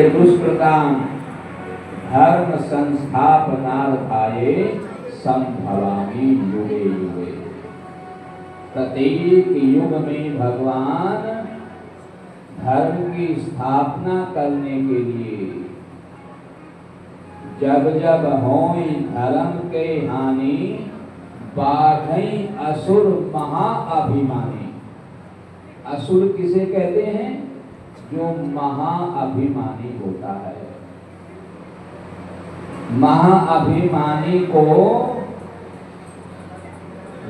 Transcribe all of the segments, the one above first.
दुष्कृतां धर्म संस्थापनार्थाय संभवामि युगे युगे। प्रत्येक युग में भगवान धर्म की स्थापना करने के लिए जब जब होई धर्म के हानि बाधई असुर महाअभिमानी। असुर किसे कहते हैं? जो महाअभिमानी होता है। महाअभिमानी को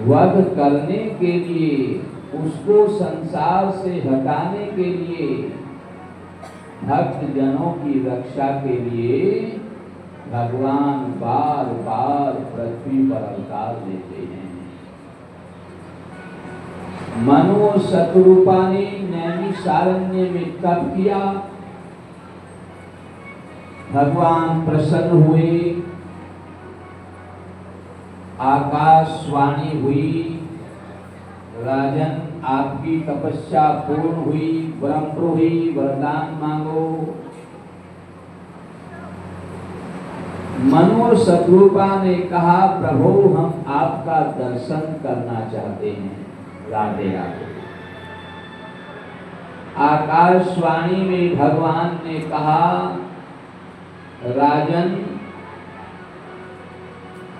वध करने के लिए, उसको संसार से हटाने के लिए, भक्त जनों की रक्षा के लिए भगवान बार बार पृथ्वी पर अवतार लेते हैं। मनु और शत्रुपा ने नैमिषारण्य में तप किया, भगवान प्रसन्न हुए, आकाशवाणी हुई, राजन आपकी तपस्या पूर्ण हुई, ब्रह्म हुई, वरदान मांगो। मनु और शत्रुपा ने कहा, प्रभु हम आपका दर्शन करना चाहते हैं। राधे राधे। आकाशवाणी में भगवान ने कहा, राजन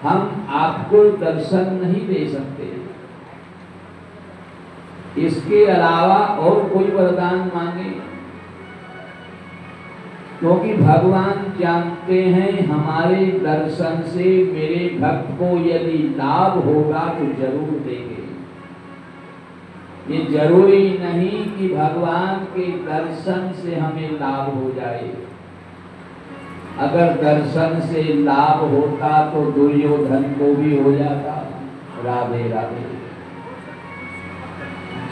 हम आपको दर्शन नहीं दे सकते, इसके अलावा और कोई वरदान मांगे, क्योंकि भगवान जानते हैं हमारे दर्शन से मेरे भक्त को यदि लाभ होगा तो जरूर देंगे। ये जरूरी नहीं कि भगवान के दर्शन से हमें लाभ हो जाए। अगर दर्शन से लाभ होता तो दुर्योधन को भी हो जाता। राधे राधे।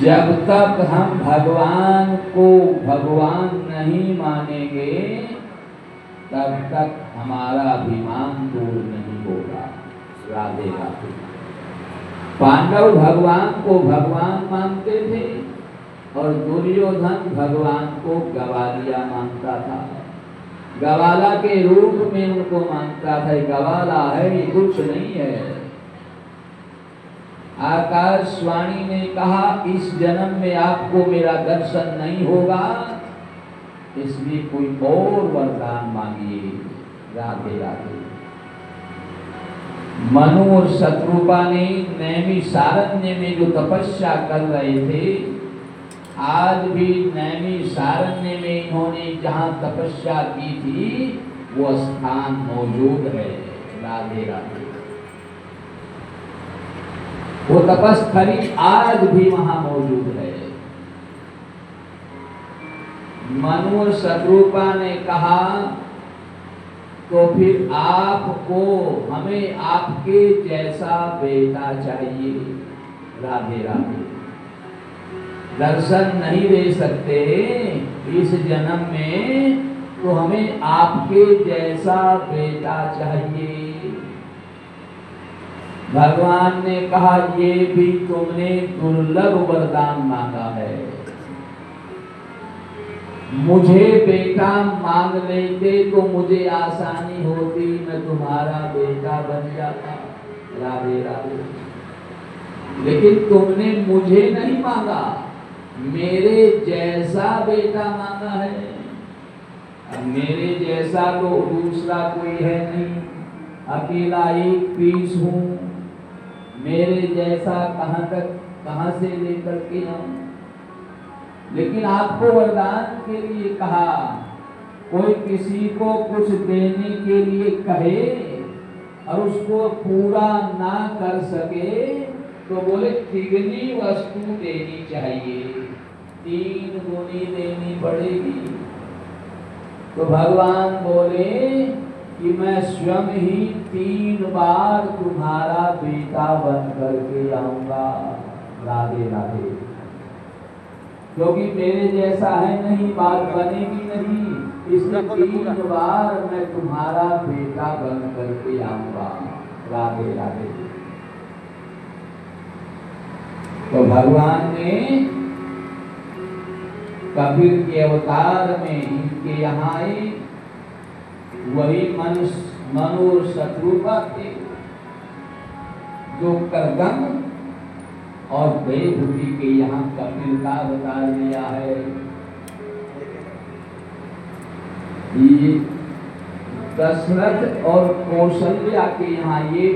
जब तक हम भगवान को भगवान नहीं मानेंगे तब तक हमारा अभिमान दूर नहीं होगा। राधे राधे। पांडव भगवान को भगवान मानते थे और दुर्योधन भगवान को गवालिया मानता था। गवाला के रूप में उनको मानता था। गवाला है, ये कुछ नहीं है। आकाशवाणी ने कहा, इस जन्म में आपको मेरा दर्शन नहीं होगा, इसलिए कोई और वरदान मांगिए। राधे राधे। मनु और शत्रुपा ने नैमिषारण्य में जो तपस्या कर रहे थे, आज भी नैमिषारण्य में इन्होंने जहां तपस्या की थी वो स्थान मौजूद है। राधे राधे। वो तपस्थली आज भी वहां मौजूद है। मनु और शत्रुपा ने कहा, तो फिर आपको हमें आपके जैसा बेटा चाहिए। राधे राधे। दर्शन नहीं दे सकते इस जन्म में, तो हमें आपके जैसा बेटा चाहिए। भगवान ने कहा, ये भी तुमने दुर्लभ वरदान मांगा है। मुझे बेटा मांग लेते तो मुझे आसानी होती, मैं तुम्हारा बेटा बन जाता। राधे राधे। लेकिन तुमने मुझे नहीं मांगा, मेरे जैसा बेटा मांगा है। अब मेरे जैसा तो दूसरा कोई है नहीं, अकेला एक पीस हूं। मेरे जैसा कहां से लेकर के आऊं? लेकिन आपको वरदान के लिए कहा, कोई किसी को कुछ देने के लिए कहे और उसको पूरा ना कर सके तो बोले तिगनी वस्तु देनी चाहिए, 3 गुनी देनी पड़ेगी। तो भगवान बोले कि मैं स्वयं ही 3 बार तुम्हारा बेटा बन करके आऊंगा। राधे राधे। क्योंकि मेरे जैसा है नहीं, बात बनेगी नहीं, इसलिए 3 बार मैं तुम्हारा बेटा बन करके आऊंगा। राधे राधे। तो भगवान ने कबीर के अवतार में इनके यहाँ आए, वही मनु शत्रुपा थे जो करदम और देवभूति के यहाँ कपिल का अवतार लिया है। ये दशरथ और कौशल्या के यहाँ ये